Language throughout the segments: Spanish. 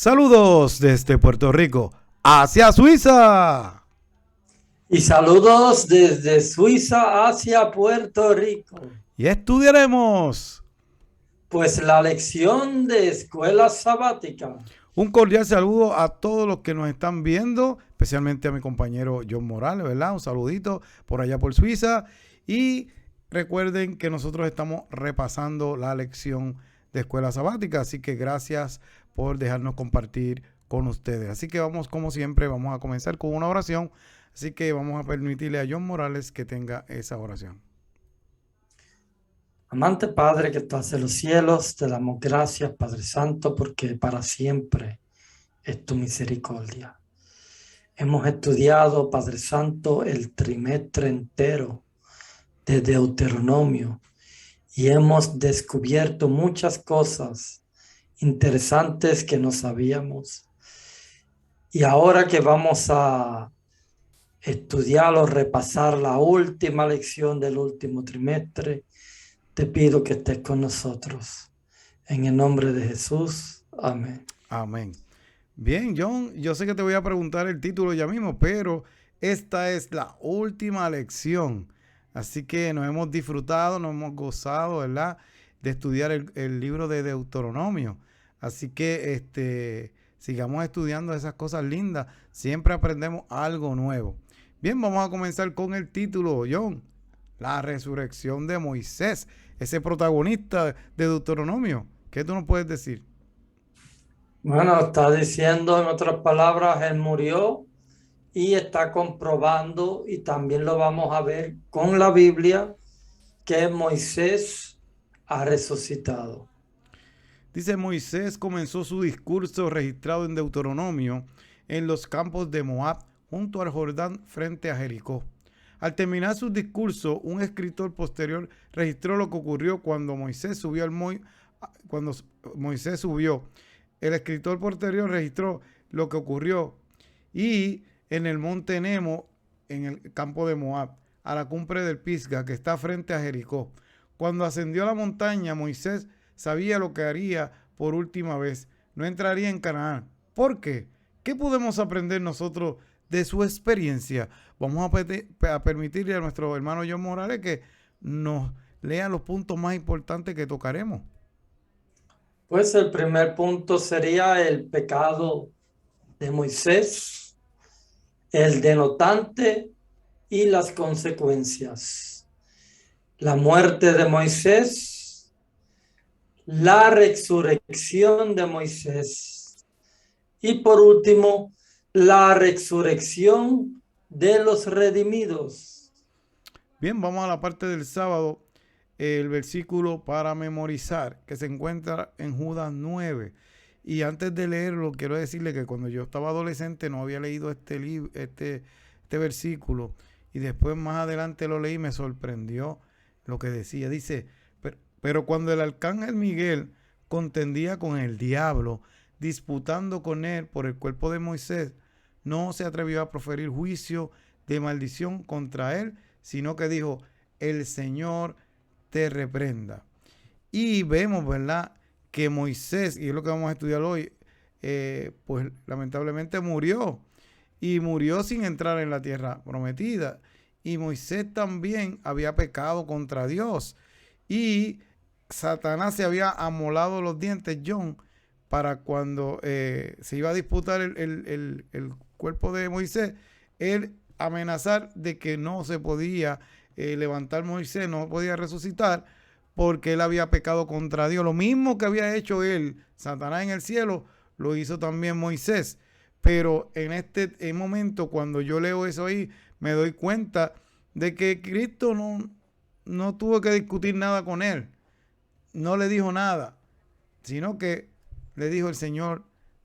Saludos desde Puerto Rico hacia Suiza. Y saludos desde Suiza hacia Puerto Rico. Y estudiaremos. Pues la lección de escuela sabática. Un cordial saludo a todos los que nos están viendo, especialmente a mi compañero John Morales, ¿verdad? Un saludito por allá por Suiza. Y recuerden que nosotros estamos repasando la lección de escuela sabática, así que gracias por dejarnos compartir con ustedes. Así que vamos, como siempre, vamos a comenzar con una oración. Así que vamos a permitirle a John Morales que tenga esa oración. Amante Padre que estás en los cielos, te damos gracias, Padre Santo, porque para siempre es tu misericordia. Hemos estudiado, Padre Santo, el trimestre entero de Deuteronomio y hemos descubierto muchas cosas interesantes que no sabíamos. Y ahora que vamos a estudiar o repasar la última lección del último trimestre, te pido que estés con nosotros. En el nombre de Jesús, amén. Amén. Bien, John, yo sé que te voy a preguntar el título ya mismo, pero esta es la última lección. Así que nos hemos disfrutado, nos hemos gozado, ¿verdad? De estudiar el libro de Deuteronomio. Así que sigamos estudiando esas cosas lindas. Siempre aprendemos algo nuevo. Bien, vamos a comenzar con el título, John. La resurrección de Moisés, ese protagonista de Deuteronomio. ¿Qué tú nos puedes decir? Bueno, está diciendo en otras palabras, Él murió y está comprobando, y también lo vamos a ver con la Biblia, que Moisés ha resucitado. Dice, Moisés comenzó su discurso registrado en Deuteronomio en los campos de Moab, junto al Jordán, frente a Jericó. Al terminar su discurso, un escritor posterior registró lo que ocurrió cuando Moisés subió cuando Moisés subió. El escritor posterior registró lo que ocurrió y en el monte Nemo, en el campo de Moab, a la cumbre del Pisga, que está frente a Jericó. Cuando ascendió a la montaña, Moisés sabía lo que haría por última vez. No entraría en Canaán. ¿Por qué? ¿Qué podemos aprender nosotros de su experiencia? Vamos a permitirle a nuestro hermano John Morales que nos lea los puntos más importantes que tocaremos. Pues el primer punto sería el pecado de Moisés, el denotante y las consecuencias. La muerte de Moisés, la resurrección de Moisés y por último, la resurrección de los redimidos. Bien, vamos a la parte del sábado, el versículo para memorizar, que se encuentra en Judas 9. Y antes de leerlo, quiero decirle que cuando yo estaba adolescente no había leído este versículo. Y después más adelante lo leí y me sorprendió lo que decía. Dice, pero cuando el arcángel Miguel contendía con el diablo, disputando con él por el cuerpo de Moisés, no se atrevió a proferir juicio de maldición contra él, sino que dijo, el Señor te reprenda. Y vemos, ¿verdad?, que Moisés, y es lo que vamos a estudiar hoy, pues lamentablemente murió. Y murió sin entrar en la tierra prometida. Y Moisés también había pecado contra Dios. Y Satanás se había amolado los dientes, John, para cuando se iba a disputar el cuerpo de Moisés, él amenazar de que no se podía levantar Moisés, no podía resucitar, porque él había pecado contra Dios. Lo mismo que había hecho él, Satanás en el cielo, lo hizo también Moisés. Pero en este momento, cuando yo leo eso ahí, me doy cuenta de que Cristo no tuvo que discutir nada con él. No le dijo nada, sino que le dijo el Señor,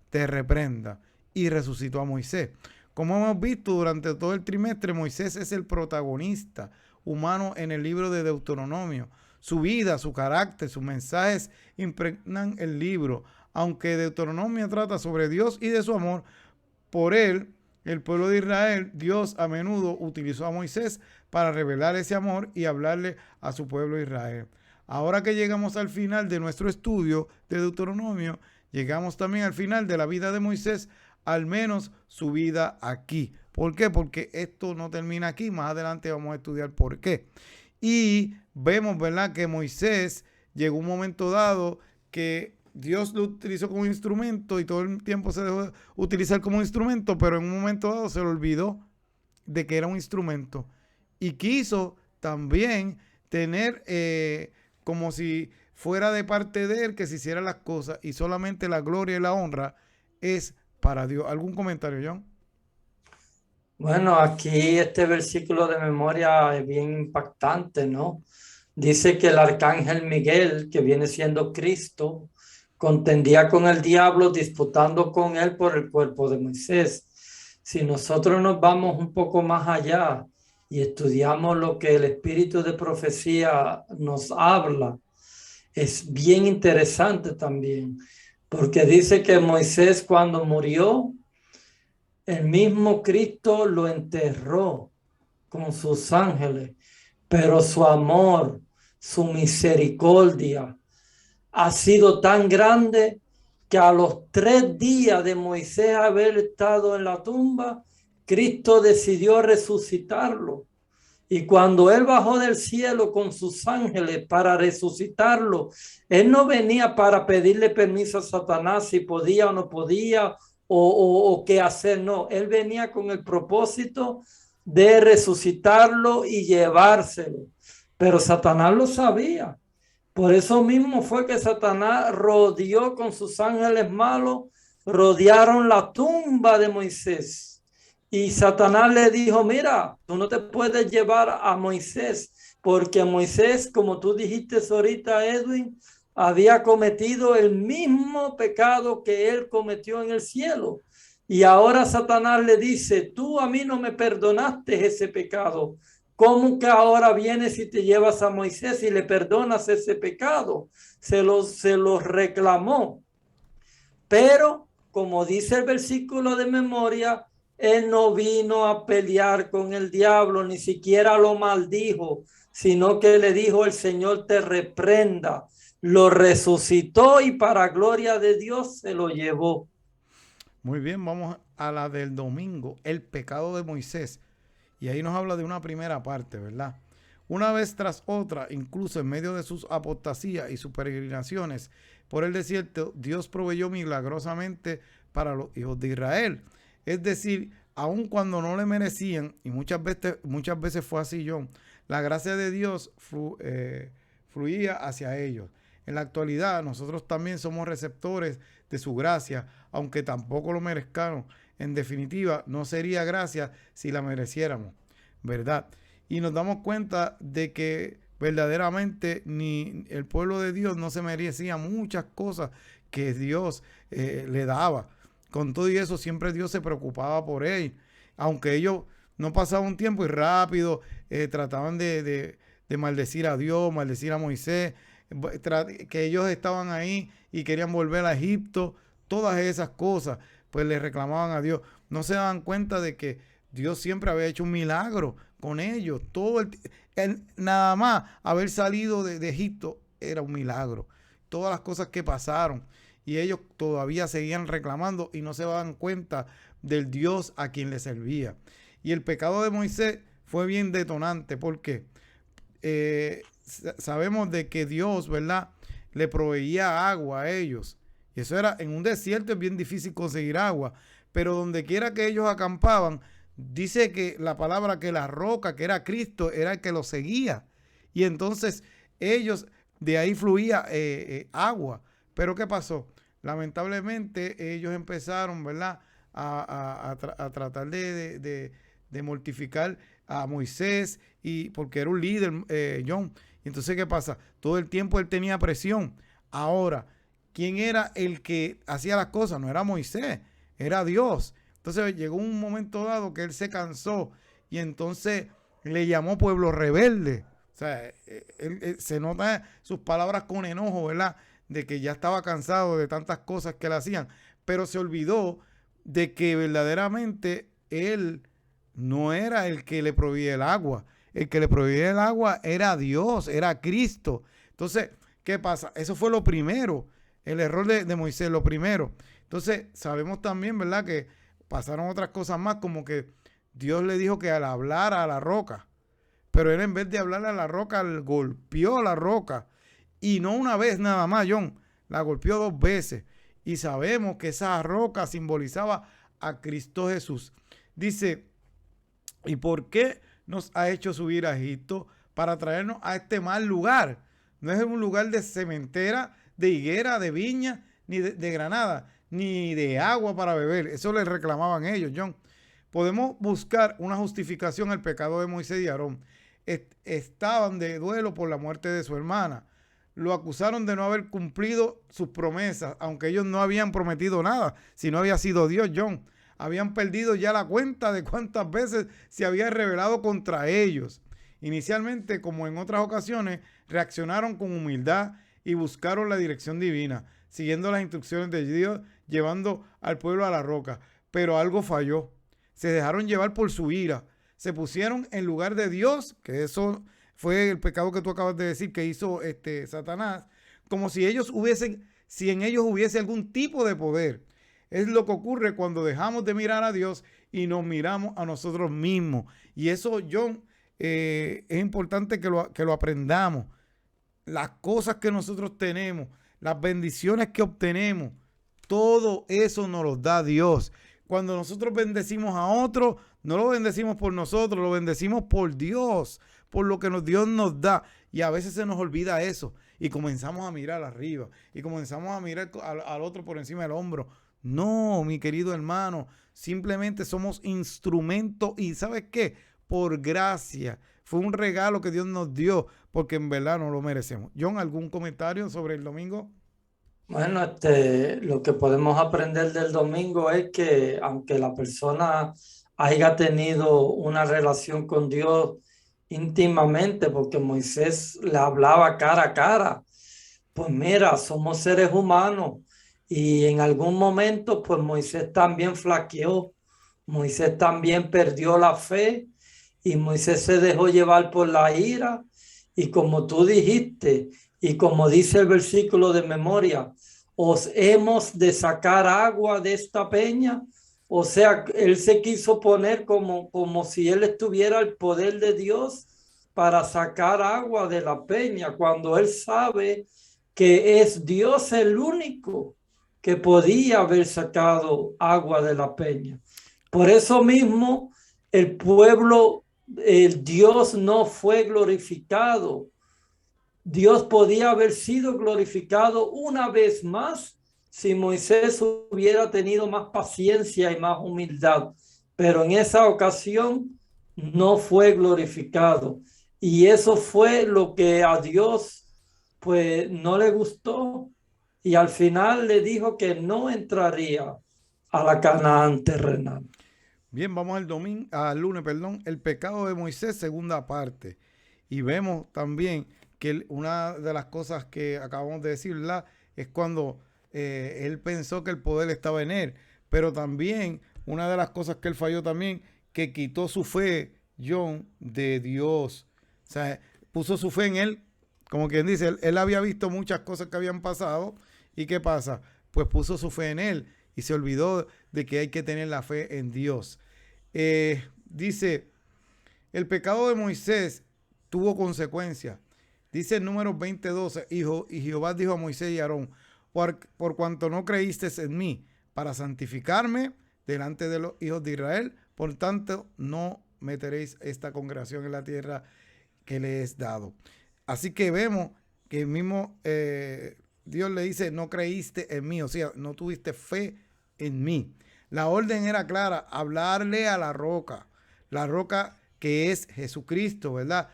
te reprenda. Y resucitó a Moisés. Como hemos visto durante todo el trimestre, Moisés es el protagonista humano en el libro de Deuteronomio. Su vida, su carácter, sus mensajes impregnan el libro. Aunque Deuteronomio trata sobre Dios y de su amor por él, el pueblo de Israel, Dios a menudo utilizó a Moisés para revelar ese amor y hablarle a su pueblo Israel. Ahora que llegamos al final de nuestro estudio de Deuteronomio, llegamos también al final de la vida de Moisés, al menos su vida aquí. ¿Por qué? Porque esto no termina aquí, más adelante vamos a estudiar por qué. Y vemos, ¿verdad?, que Moisés llegó un momento dado que Dios lo utilizó como instrumento y todo el tiempo se dejó utilizar como instrumento, pero en un momento dado se le olvidó de que era un instrumento y quiso también tener como si fuera de parte de él que se hicieran las cosas y solamente la gloria y la honra es para Dios. ¿Algún comentario, John? Bueno, aquí este versículo de memoria es bien impactante, ¿no? Dice que el arcángel Miguel, que viene siendo Cristo, contendía con el diablo, disputando con él por el cuerpo de Moisés. Si nosotros nos vamos un poco más allá y estudiamos lo que el espíritu de profecía nos habla, es bien interesante también, porque dice que Moisés cuando murió, el mismo Cristo lo enterró con sus ángeles, pero su amor, su misericordia ha sido tan grande que a los 3 días de Moisés haber estado en la tumba, Cristo decidió resucitarlo. Y cuando él bajó del cielo con sus ángeles para resucitarlo, él no venía para pedirle permiso a Satanás si podía o no podía o qué hacer, no. Él venía con el propósito de resucitarlo y llevárselo. Pero Satanás lo sabía. Por eso mismo fue que Satanás rodeó con sus ángeles malos, rodearon la tumba de Moisés. Y Satanás le dijo, mira, tú no te puedes llevar a Moisés, porque Moisés, como tú dijiste ahorita, Edwin, había cometido el mismo pecado que él cometió en el cielo. Y ahora Satanás le dice, tú a mí no me perdonaste ese pecado. ¿Cómo que ahora vienes y te llevas a Moisés y le perdonas ese pecado? Se los reclamó. Pero, como dice el versículo de memoria, él no vino a pelear con el diablo, ni siquiera lo maldijo, sino que le dijo, el Señor te reprenda. Lo resucitó y para gloria de Dios se lo llevó. Muy bien, vamos a la del domingo, el pecado de Moisés. Y ahí nos habla de una primera parte, ¿verdad? Una vez tras otra, incluso en medio de sus apostasías y sus peregrinaciones por el desierto, Dios proveyó milagrosamente para los hijos de Israel. Es decir, aun cuando no le merecían, y muchas veces fue así, John, la gracia de Dios fluía hacia ellos. En la actualidad, nosotros también somos receptores de su gracia, aunque tampoco lo merezcamos. En definitiva, no sería gracia si la mereciéramos, ¿verdad? Y nos damos cuenta de que verdaderamente ni el pueblo de Dios no se merecía muchas cosas que Dios le daba. Con todo y eso, siempre Dios se preocupaba por él. Aunque ellos no pasaban un tiempo y rápido trataban de maldecir a Dios, maldecir a Moisés, que ellos estaban ahí y querían volver a Egipto, todas esas cosas, pues le reclamaban a Dios. No se daban cuenta de que Dios siempre había hecho un milagro con ellos. Nada más haber salido de Egipto era un milagro. Todas las cosas que pasaron y ellos todavía seguían reclamando y no se daban cuenta del Dios a quien le servía. Y el pecado de Moisés fue bien detonante porque sabemos de que Dios, ¿verdad?, le proveía agua a ellos. Y eso era, en un desierto es bien difícil conseguir agua, pero donde quiera que ellos acampaban, dice que la palabra que la roca, que era Cristo, era el que los seguía. Y entonces ellos, de ahí fluía agua. Pero ¿qué pasó? Lamentablemente ellos empezaron, ¿verdad?, a tratar de mortificar a Moisés, y porque era un líder, John. Y entonces, ¿qué pasa? Todo el tiempo él tenía presión. Ahora, ¿quién era el que hacía las cosas? No era Moisés, era Dios. Entonces llegó un momento dado que él se cansó y entonces le llamó pueblo rebelde. O sea, él se nota sus palabras con enojo, ¿verdad?, de que ya estaba cansado de tantas cosas que le hacían, pero se olvidó de que verdaderamente él no era el que le proveía el agua. El que le proveía el agua era Dios, era Cristo. Entonces, ¿qué pasa? Eso fue lo primero. el error de Moisés, lo primero. Entonces, sabemos también, ¿verdad?, que pasaron otras cosas más, como que Dios le dijo que al hablar a la roca, pero él en vez de hablarle a la roca, golpeó la roca. Y no una vez nada más, John, la golpeó 2 veces. Y sabemos que esa roca simbolizaba a Cristo Jesús. Dice, ¿y por qué nos ha hecho subir a Egipto? Para traernos a este mal lugar. No es un lugar de cementera, de higuera, de viña, ni de granada, ni de agua para beber. Eso le reclamaban ellos, John. Podemos buscar una justificación al pecado de Moisés y Aarón. Estaban de duelo por la muerte de su hermana. Lo acusaron de no haber cumplido sus promesas, aunque ellos no habían prometido nada, si no había sido Dios, John. Habían perdido ya la cuenta de cuántas veces se había rebelado contra ellos. Inicialmente, como en otras ocasiones, reaccionaron con humildad y buscaron la dirección divina, siguiendo las instrucciones de Dios, llevando al pueblo a la roca. Pero algo falló. Se dejaron llevar por su ira. Se pusieron en lugar de Dios, que eso fue el pecado que tú acabas de decir que hizo Satanás, como si en ellos hubiese algún tipo de poder. Es lo que ocurre cuando dejamos de mirar a Dios y nos miramos a nosotros mismos. Y eso, John, es importante que lo aprendamos. Las cosas que nosotros tenemos, las bendiciones que obtenemos, todo eso nos los da Dios. Cuando nosotros bendecimos a otro, no lo bendecimos por nosotros, lo bendecimos por Dios, por lo que Dios nos da. Y a veces se nos olvida eso y comenzamos a mirar arriba y comenzamos a mirar al otro por encima del hombro. No, mi querido hermano, simplemente somos instrumentos y ¿sabes qué? Por gracia. Fue un regalo que Dios nos dio porque en verdad no lo merecemos. John, ¿algún comentario sobre el domingo? Bueno, lo que podemos aprender del domingo es que aunque la persona haya tenido una relación con Dios íntimamente, porque Moisés le hablaba cara a cara, pues mira, somos seres humanos y en algún momento pues Moisés también flaqueó, Moisés también perdió la fe y Moisés se dejó llevar por la ira y como tú dijiste y como dice el versículo de memoria, os hemos de sacar agua de esta peña. O sea, él se quiso poner como si él estuviera el poder de Dios para sacar agua de la peña, cuando él sabe que es Dios el único que podía haber sacado agua de la peña. Por eso mismo el pueblo, el Dios no fue glorificado. Dios podía haber sido glorificado una vez más si Moisés hubiera tenido más paciencia y más humildad, pero en esa ocasión no fue glorificado. Y eso fue lo que a Dios pues no le gustó y al final le dijo que no entraría a la Canaán terrenal. Bien, vamos al lunes, el pecado de Moisés, segunda parte. Y vemos también que una de las cosas que acabamos de decir, ¿verdad?, es cuando él pensó que el poder estaba en él. Pero también una de las cosas que él falló también, que quitó su fe, John, de Dios. O sea, puso su fe en él, como quien dice, él había visto muchas cosas que habían pasado. ¿Y qué pasa? Pues puso su fe en él y se olvidó de que hay que tener la fe en Dios. Dice, el pecado de Moisés tuvo consecuencias. Dice en Números 20:12, y Jehová dijo a Moisés y a Aarón, por cuanto no creíste en mí para santificarme delante de los hijos de Israel, por tanto no meteréis esta congregación en la tierra que le he dado. Así que vemos que el mismo Dios le dice, no creíste en mí, o sea, no tuviste fe en mí. La orden era clara, hablarle a la roca que es Jesucristo, ¿verdad?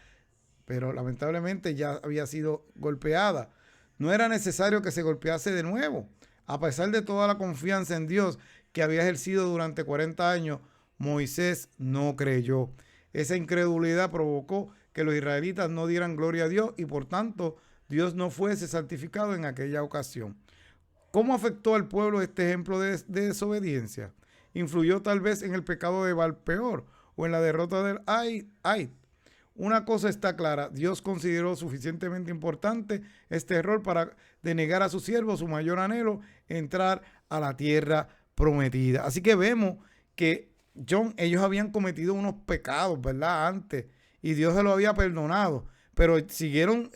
Pero lamentablemente ya había sido golpeada. No era necesario que se golpease de nuevo. A pesar de toda la confianza en Dios que había ejercido durante 40 años, Moisés no creyó. Esa incredulidad provocó que los israelitas no dieran gloria a Dios y por tanto Dios no fuese santificado en aquella ocasión. ¿Cómo afectó al pueblo este ejemplo de desobediencia? ¿Influyó tal vez en el pecado de Baal-peor o en la derrota del Ai? una cosa está clara, Dios consideró suficientemente importante este error para denegar a su siervo su mayor anhelo, entrar a la tierra prometida. Así que vemos que John, ellos habían cometido unos pecados, ¿verdad? Antes, y Dios se lo había perdonado, pero siguieron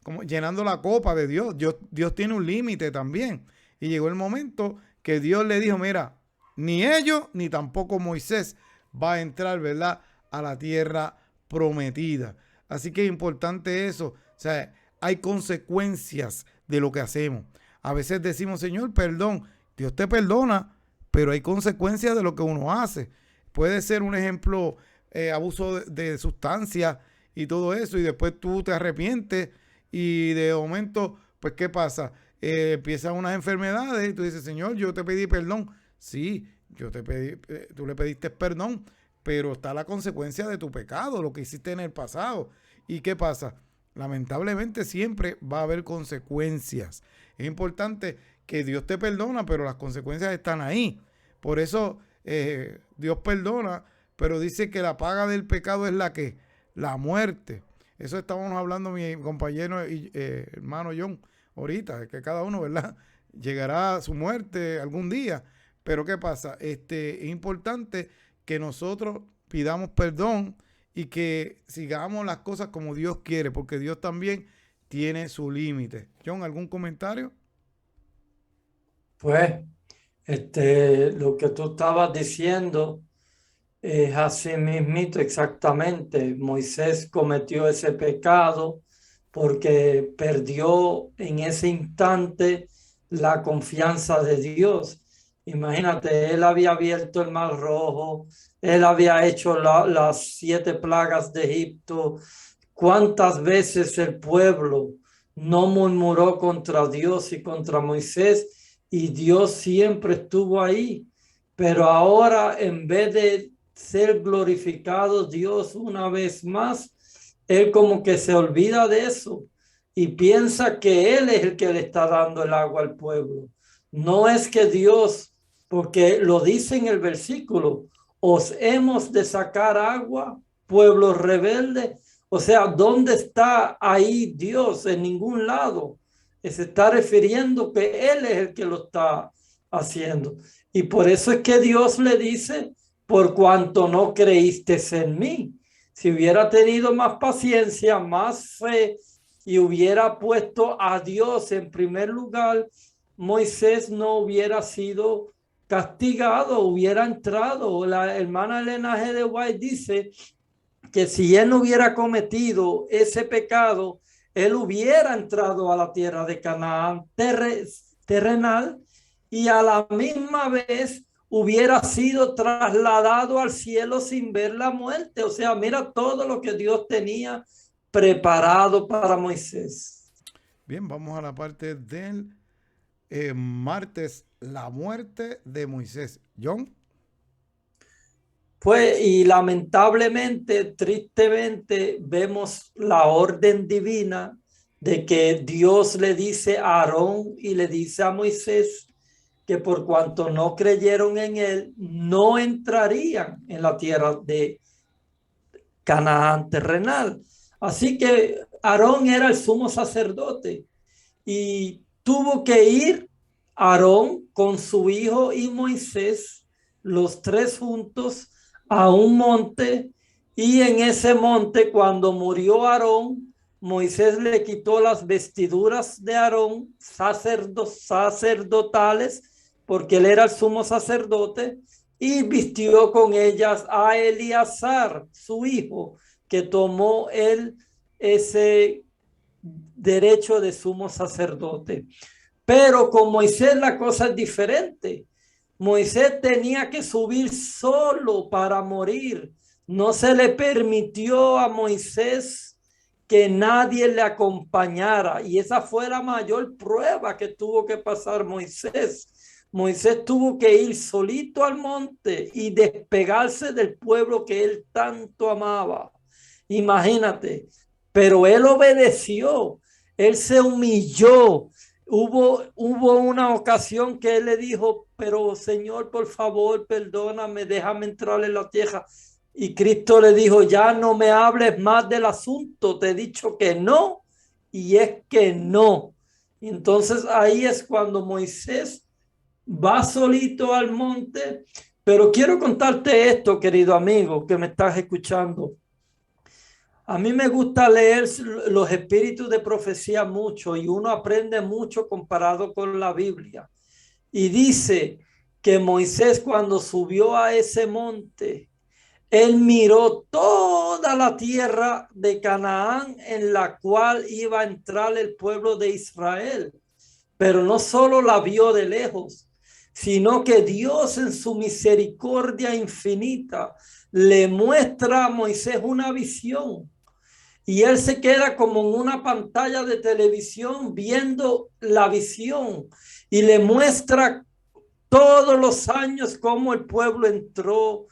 como llenando la copa de Dios. Dios tiene un límite también. Y llegó el momento que Dios le dijo, mira, ni ellos ni tampoco Moisés va a entrar, ¿verdad?, a la tierra prometida. Así que es importante eso. O sea, hay consecuencias de lo que hacemos. A veces decimos, Señor, perdón. Dios te perdona, pero hay consecuencias de lo que uno hace. Puede ser un ejemplo, abuso de sustancias y todo eso, y después tú te arrepientes y de momento, pues, ¿qué pasa? Empiezan unas enfermedades y tú dices, Señor, yo te pedí perdón. Sí, yo te pedí, tú le pediste perdón, pero está la consecuencia de tu pecado, lo que hiciste en el pasado. ¿Y qué pasa? Lamentablemente siempre va a haber consecuencias. Es importante que Dios te perdona, pero las consecuencias están ahí. Por eso Dios perdona, pero dice que la paga del pecado es la que, la muerte. Eso estábamos hablando mi compañero y hermano John ahorita, que cada uno, ¿verdad?, llegará a su muerte algún día. Pero ¿qué pasa? Es importante que nosotros pidamos perdón y que sigamos las cosas como Dios quiere, porque Dios también tiene su límite. John, ¿algún comentario? Pues, lo que tú estabas diciendo es así mismito exactamente. Moisés cometió ese pecado porque perdió en ese instante la confianza de Dios. Imagínate, él había abierto el Mar Rojo, él había hecho las 7 plagas de Egipto. ¿Cuántas veces el pueblo no murmuró contra Dios y contra Moisés? Y Dios siempre estuvo ahí. Pero ahora, en vez de ser glorificado Dios una vez más, él como que se olvida de eso y piensa que él es el que le está dando el agua al pueblo. No es que Dios, porque lo dice en el versículo, os hemos de sacar agua, pueblo rebelde. O sea, ¿dónde está ahí Dios? En ningún lado. Se está refiriendo que Él es el que lo está haciendo. Y por eso es que Dios le dice, por cuanto no creíste en mí. Si hubiera tenido más paciencia, más fe y hubiera puesto a Dios en primer lugar, Moisés no hubiera sido castigado, hubiera entrado. La hermana Elena G. de White dice que si él no hubiera cometido ese pecado, él hubiera entrado a la tierra de Canaán terrenal y a la misma vez hubiera sido trasladado al cielo sin ver la muerte. O sea, mira todo lo que Dios tenía preparado para Moisés. Bien, vamos a la parte del martes, la muerte de Moisés. John. Pues, y lamentablemente, tristemente, vemos la orden divina de que Dios le dice a Aarón y le dice a Moisés que por cuanto no creyeron en él, no entrarían en la tierra de Canaán terrenal. Así que Aarón era el sumo sacerdote y tuvo que ir Aarón con su hijo y Moisés, los tres juntos, a un monte, y en ese monte, cuando murió Aarón, Moisés le quitó las vestiduras de Aarón, sacerdotales, porque él era el sumo sacerdote, y vistió con ellas a Eleazar, su hijo, que tomó él ese derecho de sumo sacerdote. Pero con Moisés la cosa es diferente. Moisés tenía que subir solo para morir. No se le permitió a Moisés que nadie le acompañara. Y esa fue la mayor prueba que tuvo que pasar Moisés. Moisés tuvo que ir solito al monte y despegarse del pueblo que él tanto amaba. Imagínate, pero él obedeció, él se humilló. Hubo una ocasión que él le dijo, pero Señor, por favor, perdóname, déjame entrar en la tierra. Y Cristo le dijo, ya no me hables más del asunto, te he dicho que no, y es que no. Y entonces ahí es cuando Moisés va solito al monte, pero quiero contarte esto, querido amigo, que me estás escuchando. A mí me gusta leer los espíritus de profecía mucho y uno aprende mucho comparado con la Biblia. Y dice que Moisés cuando subió a ese monte, él miró toda la tierra de Canaán en la cual iba a entrar el pueblo de Israel, pero no solo la vio de lejos, sino que Dios en su misericordia infinita le muestra a Moisés una visión y él se queda como en una pantalla de televisión viendo la visión y le muestra todos los años cómo el pueblo entró,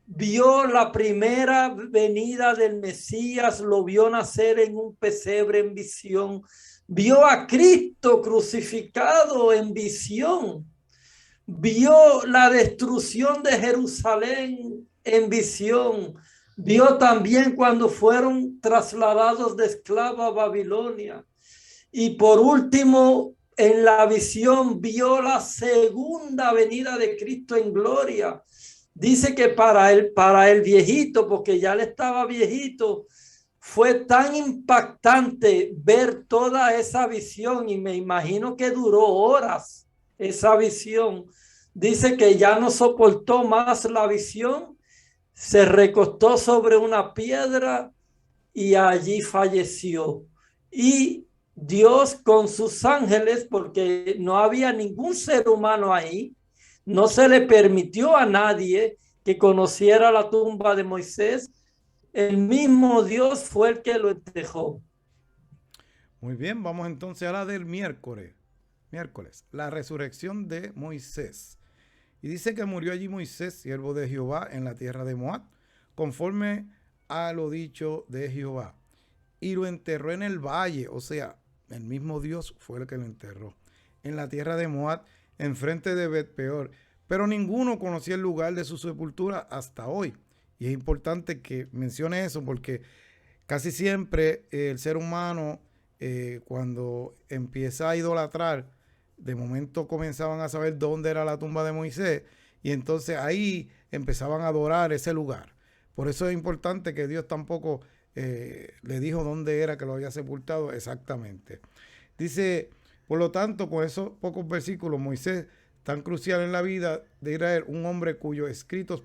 vio la primera venida del Mesías, lo vio nacer en un pesebre en visión, vio a Cristo crucificado en visión, vio la destrucción de Jerusalén en visión, vio también cuando fueron trasladados de esclavo a Babilonia y por último en la visión vio la segunda venida de Cristo en gloria. Dice que para el viejito, porque ya le estaba viejito, fue tan impactante ver toda esa visión y me imagino que duró horas esa visión. Dice que ya no soportó más la visión, se recostó sobre una piedra y allí falleció. Y Dios con sus ángeles, porque no había ningún ser humano ahí, no se le permitió a nadie que conociera la tumba de Moisés. El mismo Dios fue el que lo entregó. Muy bien, vamos entonces a la del miércoles. Miércoles, la resurrección de Moisés. Y dice que murió allí Moisés, siervo de Jehová, en la tierra de Moab, conforme a lo dicho de Jehová. Y lo enterró en el valle, o sea, el mismo Dios fue el que lo enterró, en la tierra de Moab, enfrente de Bet-peor. Pero ninguno conocía el lugar de su sepultura hasta hoy. Y es importante que mencione eso porque casi siempre el ser humano, cuando empieza a idolatrar, de momento comenzaban a saber dónde era la tumba de Moisés y entonces ahí empezaban a adorar ese lugar. Por eso es importante que Dios tampoco le dijo dónde era que lo había sepultado exactamente. Dice, por lo tanto, con esos pocos versículos, Moisés, tan crucial en la vida de Israel, un hombre cuyos escritos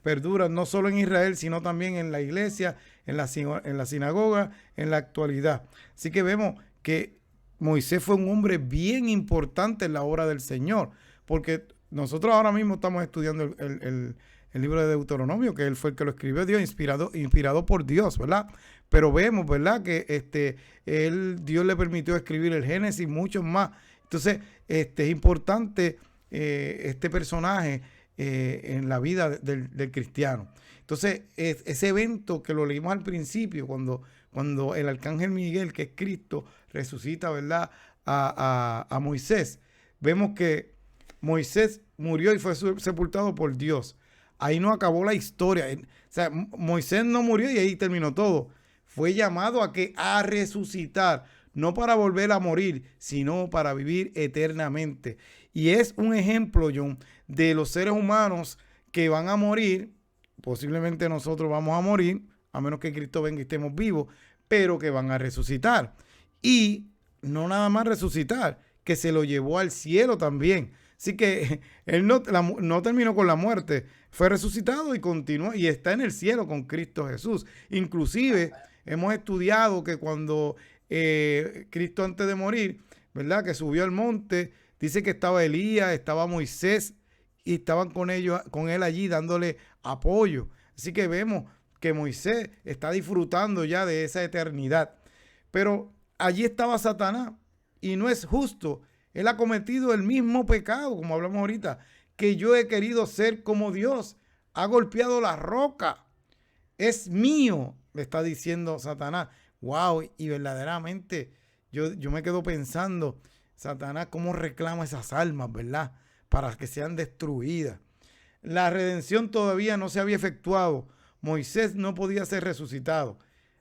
perduran no solo en Israel, sino también en la iglesia, en la sinagoga, en la actualidad. Así que vemos que Moisés fue un hombre bien importante en la obra del Señor, porque nosotros ahora mismo estamos estudiando el libro de Deuteronomio, que él fue el que lo escribió, Dios, inspirado por Dios, ¿verdad? Pero vemos, ¿verdad? Que Dios le permitió escribir el Génesis y muchos más. Entonces, es importante este personaje en la vida del cristiano. Entonces, ese evento que lo leímos al principio, cuando el arcángel Miguel, que es Cristo, resucita, ¿verdad? A Moisés, vemos que Moisés murió y fue sepultado por Dios. Ahí no acabó la historia. O sea, Moisés no murió y ahí terminó todo. Fue llamado a resucitar, no para volver a morir, sino para vivir eternamente. Y es un ejemplo, John, de los seres humanos que van a morir. Posiblemente nosotros vamos a morir, a menos que Cristo venga y estemos vivos, pero que van a resucitar. Y no nada más resucitar, que se lo llevó al cielo también. Así que él no terminó con la muerte, fue resucitado y continuó y está en el cielo con Cristo Jesús. Inclusive hemos estudiado que cuando Cristo antes de morir, ¿verdad? Que subió al monte, dice que estaba Elías, estaba Moisés y estaban con él allí dándole apoyo. Así que vemos que Moisés está disfrutando ya de esa eternidad. Pero allí estaba Satanás y no es justo. Él ha cometido el mismo pecado, como hablamos ahorita, que yo he querido ser como Dios. Ha golpeado la roca. Es mío, le está diciendo Satanás. Wow, y verdaderamente yo me quedo pensando, Satanás, cómo reclama esas almas, ¿verdad? Para que sean destruidas. La redención todavía no se había efectuado, Moisés no podía ser resucitado.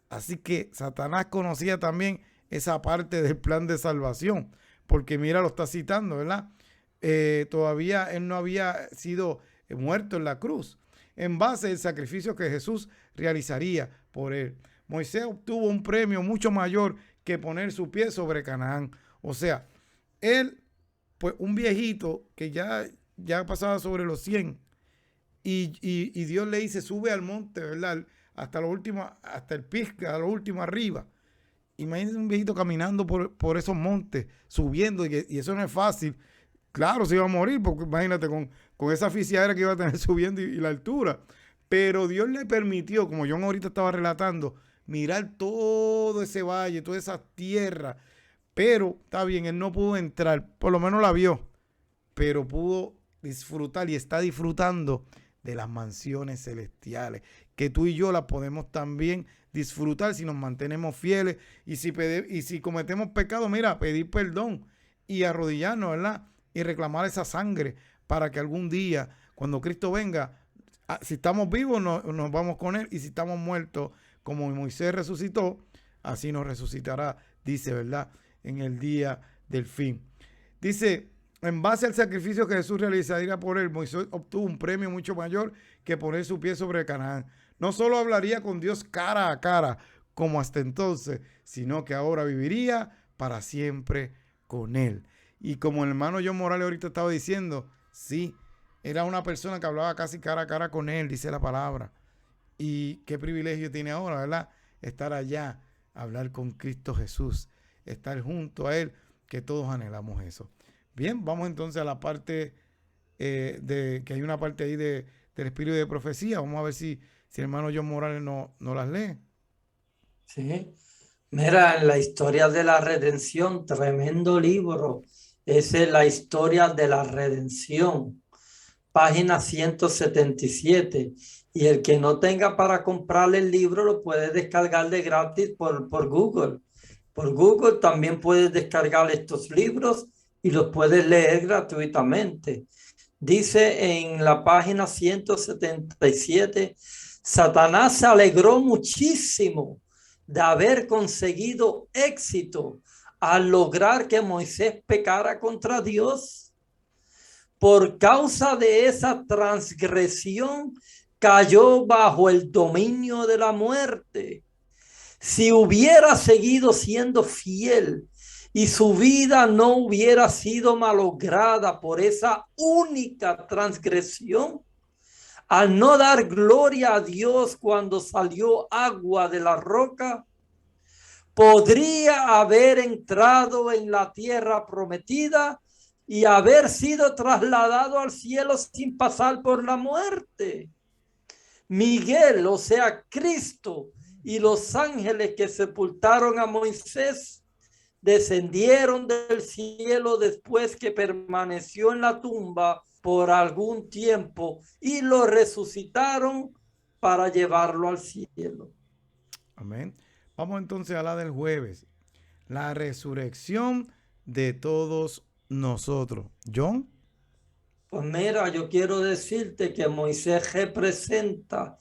Así que Satanás conocía también esa parte del plan de salvación, porque mira, lo está citando, ¿verdad? Todavía él no había sido muerto en la cruz, en base al sacrificio que Jesús realizaría por él. Moisés obtuvo un premio mucho mayor que poner su pie sobre Canaán. O sea, él, pues un viejito que ya pasaba sobre los 100 y Dios le dice, sube al monte, ¿verdad? Hasta lo último, hasta el Pisga, a lo último arriba. Imagínense un viejito caminando por esos montes, subiendo, y eso no es fácil. Claro, se iba a morir, porque imagínate con esa asfixiadera que iba a tener subiendo y la altura. Pero Dios le permitió, como John ahorita estaba relatando, mirar todo ese valle, toda esa tierra. Pero está bien, él no pudo entrar, por lo menos la vio, pero pudo disfrutar y está disfrutando de las mansiones celestiales, que tú y yo las podemos también disfrutar si nos mantenemos fieles y si cometemos pecado, mira, pedir perdón y arrodillarnos, ¿verdad? Y reclamar esa sangre para que algún día, cuando Cristo venga, si estamos vivos nos vamos con Él, y si estamos muertos, como Moisés resucitó, así nos resucitará, dice, ¿verdad? En el día del fin. Dice, en base al sacrificio que Jesús realizaría por él, Moisés obtuvo un premio mucho mayor que poner su pie sobre Canaán. No solo hablaría con Dios cara a cara, como hasta entonces, sino que ahora viviría para siempre con él. Y como el hermano John Morales ahorita estaba diciendo, sí, era una persona que hablaba casi cara a cara con él, dice la palabra. Y qué privilegio tiene ahora, ¿verdad? Estar allá, hablar con Cristo Jesús, estar junto a Él, que todos anhelamos eso. Bien, vamos entonces a la parte que hay una parte ahí del espíritu de profecía. Vamos a ver si el hermano John Morales no las lee. Sí. Mira, en la historia de la redención, tremendo libro. Esa es la historia de la redención. Página 177. Y el que no tenga para comprarle el libro lo puede descargar de gratis por Google. Por Google también puedes descargar estos libros y los puedes leer gratuitamente. Dice en la página 177, Satanás se alegró muchísimo de haber conseguido éxito al lograr que Moisés pecara contra Dios. Por causa de esa transgresión, cayó bajo el dominio de la muerte. Si hubiera seguido siendo fiel y su vida no hubiera sido malograda por esa única transgresión, al no dar gloria a Dios cuando salió agua de la roca, podría haber entrado en la tierra prometida y haber sido trasladado al cielo sin pasar por la muerte. Miguel, o sea, Cristo, y los ángeles que sepultaron a Moisés descendieron del cielo después que permaneció en la tumba por algún tiempo y lo resucitaron para llevarlo al cielo. Amén. Vamos entonces a la del jueves. La resurrección de todos nosotros. John. Pues mira, yo quiero decirte que Moisés representa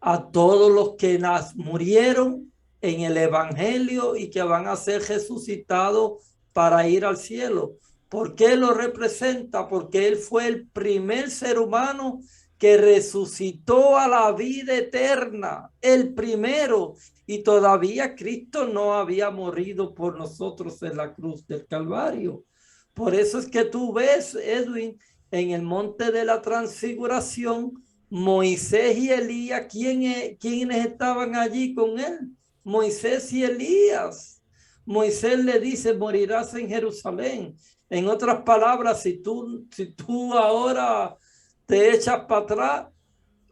a todos los que murieron en el Evangelio y que van a ser resucitados para ir al cielo. ¿Por qué lo representa? Porque él fue el primer ser humano que resucitó a la vida eterna, el primero, y todavía Cristo no había morido por nosotros en la cruz del Calvario. Por eso es que tú ves, Edwin, en el monte de la transfiguración, Moisés y Elías, ¿quiénes estaban allí con él? Moisés y Elías. Moisés le dice, morirás en Jerusalén. En otras palabras, si tú ahora te echas para atrás,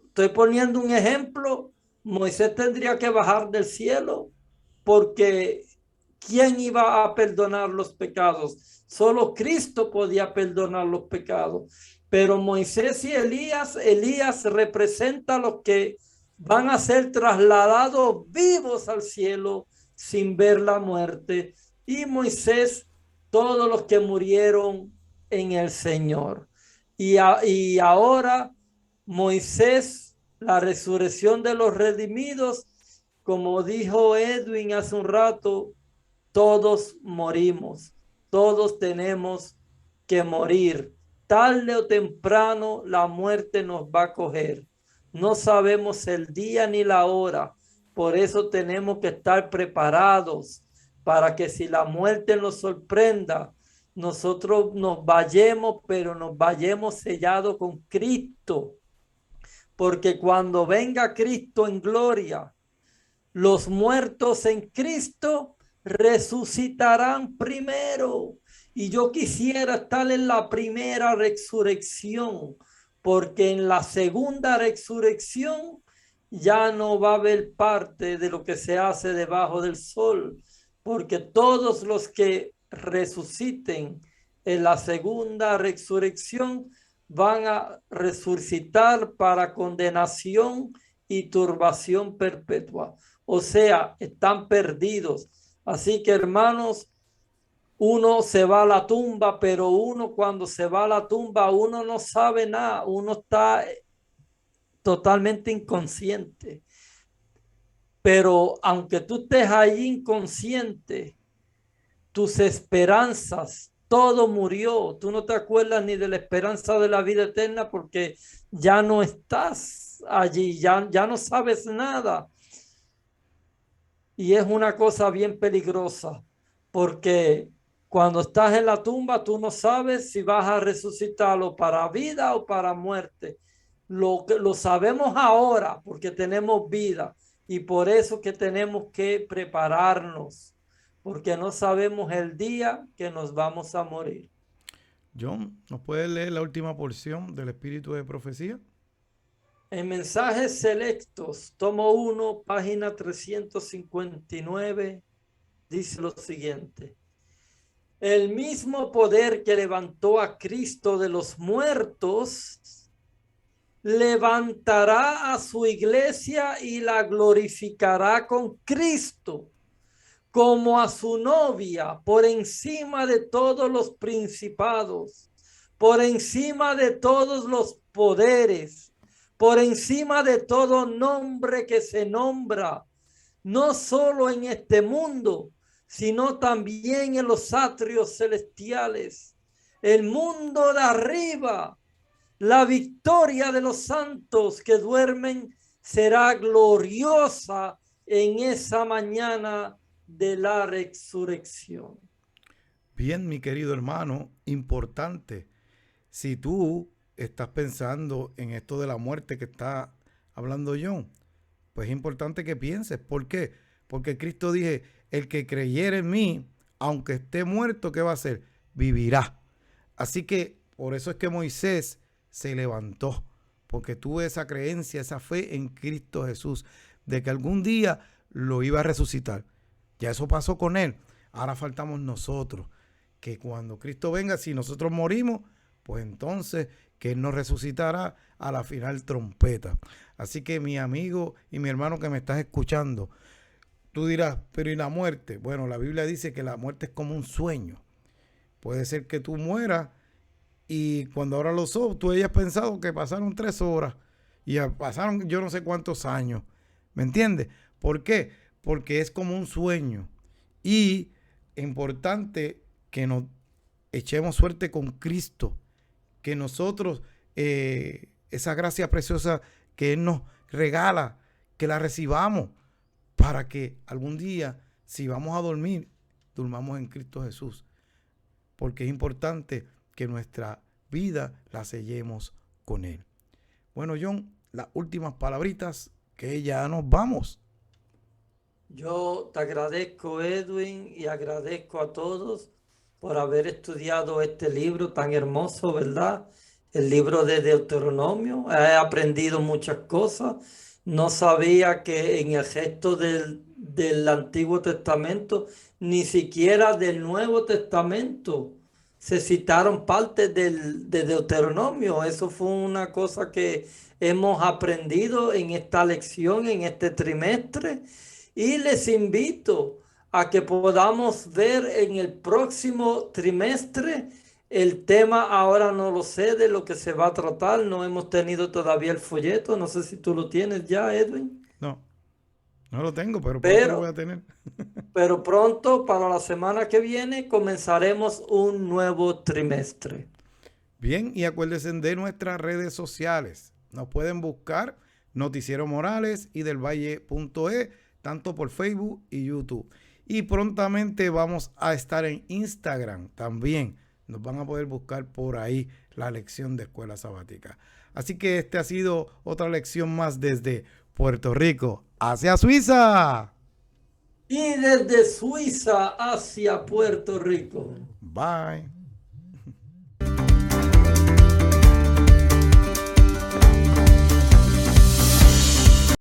estoy poniendo un ejemplo, Moisés tendría que bajar del cielo porque ¿quién iba a perdonar los pecados? Solo Cristo podía perdonar los pecados. Pero Moisés y Elías representa a los que van a ser trasladados vivos al cielo sin ver la muerte. Y Moisés, todos los que murieron en el Señor. Y ahora Moisés la resurrección de los redimidos, como dijo Edwin hace un rato, todos morimos, todos tenemos que morir. Tarde o temprano la muerte nos va a coger. No sabemos el día ni la hora, por eso tenemos que estar preparados para que si la muerte nos sorprenda, nosotros nos vayamos, pero nos vayamos sellados con Cristo, porque cuando venga Cristo en gloria, los muertos en Cristo resucitarán primero. Y yo quisiera estar en la primera resurrección, porque en la segunda resurrección ya no va a haber parte de lo que se hace debajo del sol, porque todos los que resuciten en la segunda resurrección van a resucitar para condenación y turbación perpetua. O sea, están perdidos. Así que, hermanos, uno se va a la tumba, pero uno cuando se va a la tumba, uno no sabe nada, uno está totalmente inconsciente. Pero aunque tú estés ahí inconsciente, tus esperanzas, todo murió. Tú no te acuerdas ni de la esperanza de la vida eterna porque ya no estás allí, ya no sabes nada. Y es una cosa bien peligrosa, porque cuando estás en la tumba, tú no sabes si vas a resucitarlo para vida o para muerte. Lo sabemos ahora porque tenemos vida y por eso que tenemos que prepararnos, porque no sabemos el día que nos vamos a morir. John, ¿nos puedes leer la última porción del Espíritu de Profecía? En Mensajes Selectos, tomo 1, página 359, dice lo siguiente. El mismo poder que levantó a Cristo de los muertos, levantará a su iglesia y la glorificará con Cristo, como a su novia, por encima de todos los principados, por encima de todos los poderes, por encima de todo nombre que se nombra, no solo en este mundo, sino también en los atrios celestiales, el mundo de arriba. La victoria de los santos que duermen será gloriosa en esa mañana de la resurrección. Bien, mi querido hermano, importante. Si tú estás pensando en esto de la muerte que está hablando John, pues es importante que pienses. ¿Por qué? Porque Cristo dije, el que creyere en mí, aunque esté muerto, ¿qué va a hacer? Vivirá. Así que por eso es que Moisés se levantó, porque tuvo esa creencia, esa fe en Cristo Jesús, de que algún día lo iba a resucitar. Ya eso pasó con él. Ahora faltamos nosotros, que cuando Cristo venga, si nosotros morimos, pues entonces que Él nos resucitará a la final trompeta. Así que mi amigo y mi hermano que me estás escuchando, tú dirás, pero ¿y la muerte? Bueno, la Biblia dice que la muerte es como un sueño. Puede ser que tú mueras y cuando abras los ojos tú hayas pensado que pasaron 3 horas y pasaron yo no sé cuántos años. ¿Me entiendes? ¿Por qué? Porque es como un sueño. Y es importante que nos echemos suerte con Cristo, que nosotros esa gracia preciosa que Él nos regala, que la recibamos para que algún día, si vamos a dormir, durmamos en Cristo Jesús. Porque es importante que nuestra vida la sellemos con Él. Bueno, John, las últimas palabritas que ya nos vamos. Yo te agradezco, Edwin, y agradezco a todos por haber estudiado este libro tan hermoso, ¿verdad? El libro de Deuteronomio. He aprendido muchas cosas. No sabía que en el gesto del Antiguo Testamento, ni siquiera del Nuevo Testamento, se citaron partes de Deuteronomio. Eso fue una cosa que hemos aprendido en esta lección, en este trimestre. Y les invito a que podamos ver en el próximo trimestre El tema ahora no lo sé de lo que se va a tratar, no hemos tenido todavía el folleto, no sé si tú lo tienes ya, Edwin, No, no lo tengo, pero pronto lo voy a pero, tener. pero pronto, para la semana que viene, comenzaremos un nuevo trimestre. Bien, y acuérdense de nuestras redes sociales. Nos pueden buscar Noticiero Morales y del Valle.e, tanto por Facebook y YouTube. Y prontamente vamos a estar en Instagram también. Nos van a poder buscar por ahí la lección de escuela sabática. Así que este ha sido otra lección más desde Puerto Rico hacia Suiza. Y desde Suiza hacia Puerto Rico. Bye.